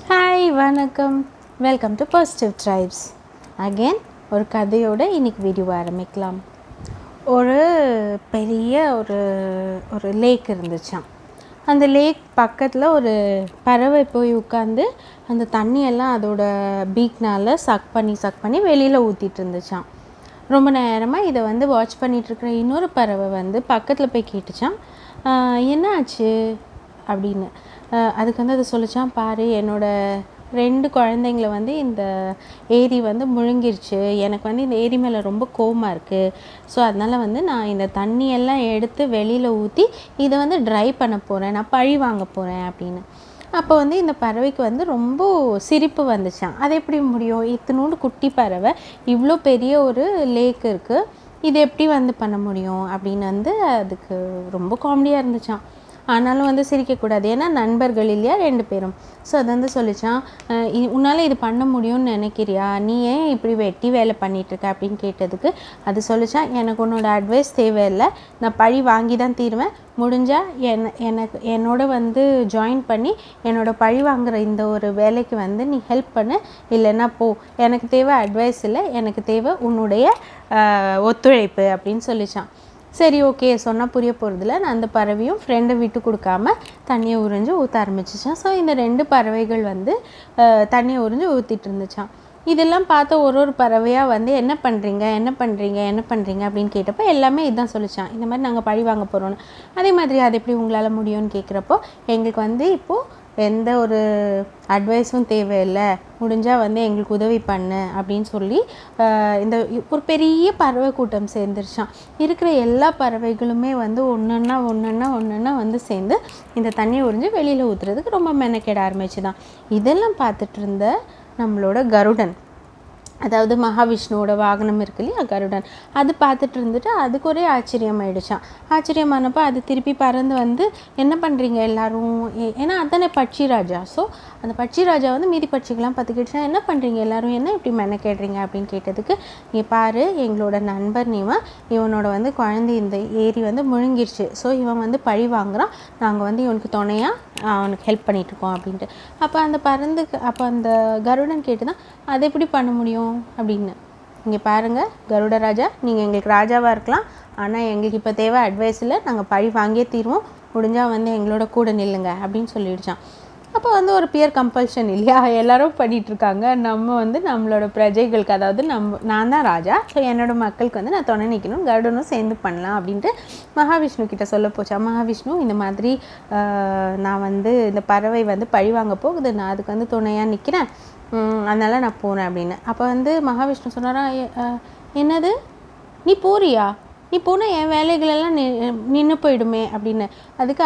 Hi வணக்கம், welcome to positive tribes. Again ஒரு கதையோட இன்றைக்கி வீடியோ ஆரம்பிக்கலாம். ஒரு பெரிய ஒரு ஒரு லேக் இருந்துச்சான். அந்த லேக் பக்கத்தில் ஒரு பறவை போய் உட்காந்து அந்த தண்ணியெல்லாம் அதோட பீக்னால் சக் பண்ணி வெளியில் ஊற்றிட்டு இருந்துச்சான். ரொம்ப நேரமாக இதை வாட்ச் பண்ணிகிட்ருக்கிற இன்னொரு பறவை பக்கத்தில் போய் கேட்டுச்சான், என்ன ஆச்சு அப்படின்னு. அதுக்கு அது சொல்லிச்சான், பாரு என்னோடய 2 குழந்தைங்கள இந்த ஏரி முழுங்கிருச்சு. எனக்கு இந்த ஏரி மேலே ரொம்ப கோவமாக இருக்குது. ஸோ அதனால் நான் இந்த தண்ணியெல்லாம் எடுத்து வெளியில் ஊற்றி இதை ட்ரை பண்ண போகிறேன், நான் பழி வாங்க போகிறேன் அப்படின்னு. அப்போ இந்த பறவைக்கு ரொம்ப சிரிப்பு வந்துச்சான். அது எப்படி முடியும்? இத்தினோண்டு குட்டி பறவை, இவ்வளோ பெரிய ஒரு லேக் இருக்குது, இது எப்படி பண்ண முடியும் அப்படின்னு அதுக்கு ரொம்ப காமெடியாக இருந்துச்சான். ஆனாலும் சிரிக்கக்கூடாது, ஏன்னா நண்பர்கள் இல்லையா 2 பேரும். ஸோ அது சொல்லிச்சான், உன்னால் இது பண்ண முடியும்னு நினைக்கிறியா, நீ ஏன் இப்படி வெட்டி வேலை பண்ணிகிட்ருக்க அப்படின்னு கேட்டதுக்கு அது சொல்லிச்சான், எனக்கு உன்னோட அட்வைஸ் தேவையில்லை, நான் பழி வாங்கி தான் தீருவேன். முடிஞ்சால் எனக்கு என்னோட ஜாயின் பண்ணி என்னோடய பழி வாங்குகிற இந்த ஒரு வேலைக்கு நீ ஹெல்ப் பண்ணு, இல்லைன்னா போ. எனக்கு தேவை அட்வைஸ் இல்லை, எனக்கு தேவை உன்னுடைய ஒத்துழைப்பு அப்படின்னு சொல்லிச்சான். சரி, ஓகே சொன்னால் புரிய போகிறதில்ல. நான் அந்த பறவையும் ஃப்ரெண்டை விட்டு கொடுக்காம தண்ணியை உறிஞ்சு ஊற்ற ஆரம்பிச்சிச்சான். ஸோ இந்த 2 பறவைகள் தண்ணியை உறிஞ்சு ஊற்றிட்டு இருந்துச்சான். இதெல்லாம் பார்த்த ஒரு பறவையாக என்ன பண்ணுறீங்க அப்படின்னு கேட்டப்போ எல்லாமே இதுதான் சொல்லிச்சான், இந்த மாதிரி நாங்கள் பழி வாங்க போகிறோன்னு. அதே மாதிரி அது எப்படி உங்களால் முடியும்னு கேட்குறப்போ, எங்களுக்கு இப்போது எந்த ஒரு அட்வைஸும் தேவையில்லை, முடிஞ்சால் எங்களுக்கு உதவி பண்ணு அப்படின்னு சொல்லி இந்த ஒரு பெரிய பறவை கூட்டம் சேர்ந்துருச்சான். இருக்கிற எல்லா பறவைகளுமே ஒன்றொன்னா சேர்ந்து இந்த தண்ணியை உறிஞ்சு வெளியில் ஊற்றுறதுக்கு ரொம்ப மெனக்கெட ஆரம்பிச்சுதான். இதெல்லாம் பார்த்துட்டு இருந்த நம்மளோட கருடன், அதாவது மகாவிஷ்ணுவோட வாகனம் இருக்கு இல்லையா, கருடன், அது பார்த்துட்டு இருந்துட்டு அதுக்கு ஒரே ஆச்சரியமாயிடுச்சான். ஆச்சரியமானப்போ அது திருப்பி பறந்து என்ன பண்ணுறீங்க எல்லோரும், ஏன்னா அதுதானே பட்சி ராஜா. ஸோ அந்த பட்சி ராஜா மீதி பட்சிகள்லாம் பார்த்துக்கிடுச்சா, என்ன பண்ணுறீங்க எல்லோரும், என்ன இப்படி மெனக்கேடுறீங்க அப்படின்னு கேட்டதுக்கு, நீ பாரு எங்களோட நண்பர் இவனோட குழந்தை இந்த ஏரி முழுங்கிருச்சு. ஸோ இவன் பழி வாங்குறான், நாங்கள் இவனுக்கு துணையாக அவனுக்கு ஹெல்ப் பண்ணிகிட்ருக்கோம் அப்படின்ட்டு. அப்போ அந்த கருடன் கேட்டு தான், அதை எப்படி பண்ண முடியும் அப்படின்னு. இங்கே பாருங்கள் கருடராஜா, நீங்கள் எங்களுக்கு ராஜாவாக இருக்கலாம், ஆனால் எங்களுக்கு இப்போ தேவை அட்வைஸ் இல்லை, நாங்கள் பழி வாங்கியே தீர்வோம், முடிஞ்சால் எங்களோட கூட நில்லுங்க அப்படின்னு சொல்லிடுச்சான். அப்போ ஒரு பியர் கம்பல்ஷன் இல்லையா, எல்லோரும் பண்ணிகிட்ருக்காங்க. நம்ம நம்மளோட பிரஜைகளுக்கு, அதாவது நான் தான் ராஜா, ஸோ என்னோடய மக்களுக்கு நான் துணை நிற்கணும், கருடனும் சேர்ந்து பண்ணலாம் அப்படின்ட்டு மகாவிஷ்ணு கிட்ட சொல்ல போச்சா. மகாவிஷ்ணு, இந்த மாதிரி நான் இந்த பறவை பழி வாங்க போகுது, நான் அதுக்கு துணையாக நிற்கிறேன், அதனால் நான் போகிறேன் அப்படின்னு. அப்போ மகாவிஷ்ணு சொன்னாரா, என்னது நீ போறியா, நீ போனால் என் வேலைகளெல்லாம் நின்று போயிடுமே அப்படின்னு. அதுக்கு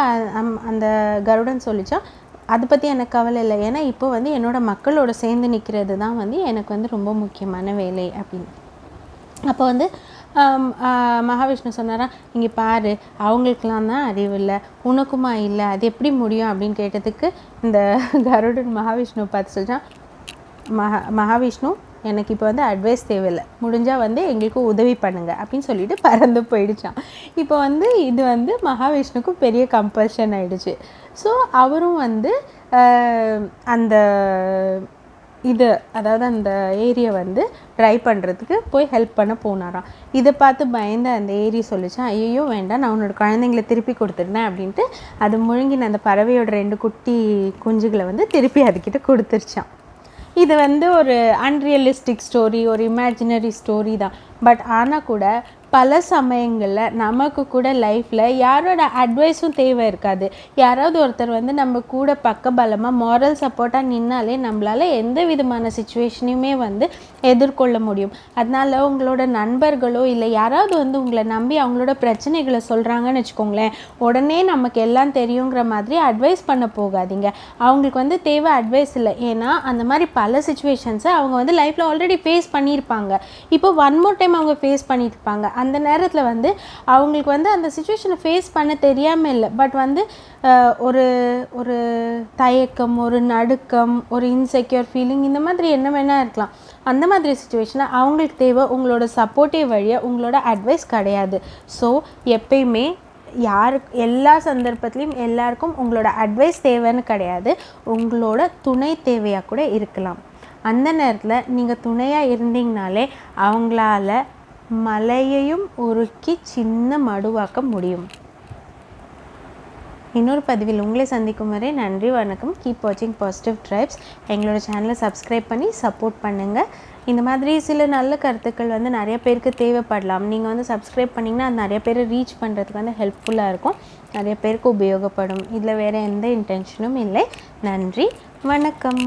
அந்த கருடன் சொல்லிச்சா, அதை பற்றி எனக்கு கவலை இல்லை, ஏன்னா இப்போ என்னோடய மக்களோட சேர்ந்து நிற்கிறது தான் எனக்கு ரொம்ப முக்கியமான வேலை அப்படின்னு. அப்போ மகாவிஷ்ணு சொன்னாரா, இங்கே பாரு அவங்களுக்கெல்லாம் தான் அறிவு இல்லை, உனக்குமா இல்லை, அது எப்படி முடியும் அப்படின்னு கேட்டதுக்கு இந்த கருடன் மகாவிஷ்ணு பார்த்து சொல்லிட்டான், மகாவிஷ்ணு எனக்கு இப்போ அட்வைஸ் தேவையில்லை, முடிஞ்சால் எங்களுக்கு உதவி பண்ணுங்க அப்படின்னு சொல்லிட்டு பறந்து போயிடுச்சான். இப்போ இது மகாவிஷ்ணுக்கும் பெரிய கம்பல்ஷன் ஆகிடுச்சு. ஸோ அவரும் அந்த அதாவது அந்த ஏரியை ட்ரை பண்ணுறதுக்கு போய் ஹெல்ப் பண்ண போனாராம். இதை பார்த்து பயந்து அந்த ஏரி சொல்லிச்சான், ஐயோ வேண்டாம், நான் உன்னோட குழந்தைங்கள திருப்பி கொடுத்துருந்தேன் அப்படின்ட்டு அது முழுங்கின அந்த பறவையோட 2 குட்டி குஞ்சுகளை திருப்பி அதுக்கிட்ட கொடுத்துருச்சான். இது ஒரு அன்ரியலிஸ்டிக் ஸ்டோரி, ஒரு இமேஜினரி ஸ்டோரி தான். பட் ஆனால் கூட பல சமயங்களில் நமக்கு கூட லைஃப்பில் யாரோட அட்வைஸும் தேவை இருக்காது. யாராவது ஒருத்தர் நம்ம கூட பக்கபலமாக மாரல் சப்போர்ட்டாக நின்னாலே நம்மளால் எந்த விதமான சுச்சுவேஷனையுமே எதிர்கொள்ள முடியும். அதனால் உங்களோட நண்பர்களோ இல்லை யாராவது உங்களை நம்பி அவங்களோட பிரச்சனைகளை சொல்கிறாங்கன்னு வச்சுக்கோங்களேன், உடனே நமக்கு எல்லாம் தெரியுங்கிற மாதிரி அட்வைஸ் பண்ண போகாதீங்க. அவங்களுக்கு தேவை அட்வைஸ் இல்லை, ஏன்னா அந்த மாதிரி பல சுச்சுவேஷன்ஸை அவங்க லைஃப்பில் ஆல்ரெடி ஃபேஸ் பண்ணியிருப்பாங்க. இப்போ ஒன் மோர் டைம் அவங்க ஃபேஸ் பண்ணியிருப்பாங்க. அந்த நேரத்தில் அவங்களுக்கு அந்த சுச்சுவேஷனை ஃபேஸ் பண்ண தெரியாமல் இல்லை, பட் ஒரு ஒரு தயக்கம், ஒரு நடுக்கம், ஒரு இன்செக்யூர் ஃபீலிங், இந்த மாதிரி என்ன வேணால் இருக்கலாம். அந்த மாதிரி சுச்சுவேஷனை அவங்களுக்கு தேவை உங்களோட சப்போர்ட்டிவ் வழியாக, உங்களோட அட்வைஸ் கிடையாது. ஸோ எப்பயுமே எல்லா சந்தர்ப்பத்திலையும் எல்லாருக்கும் உங்களோட அட்வைஸ் தேவைன்னு கிடையாது, உங்களோட துணை தேவையாக கூட இருக்கலாம். அந்த நேரத்தில் நீங்கள் துணையாக இருந்தீங்கனாலே அவங்களால மலையையும் உருக்கி சின்ன மடுவாக்க முடியும். இன்னொரு பதிவில் உங்களை சந்திக்கும் வரை நன்றி, வணக்கம். கீப் வாட்சிங் பாசிட்டிவ் ட்ரைப்ஸ். எங்களோட சேனலை சப்ஸ்கிரைப் பண்ணி சப்போர்ட் பண்ணுங்கள். இந்த மாதிரி சில நல்ல கருத்துக்கள் நிறைய பேருக்கு தேவைப்படலாம். நீங்கள் சப்ஸ்கிரைப் பண்ணிங்கன்னா அது நிறைய பேர் ரீச் பண்ணுறதுக்கு ஹெல்ப்ஃபுல்லாக இருக்கும், நிறைய பேருக்கு உபயோகப்படும். இதில் வேறு எந்த இன்டென்ஷனும் இல்லை. நன்றி, வணக்கம்.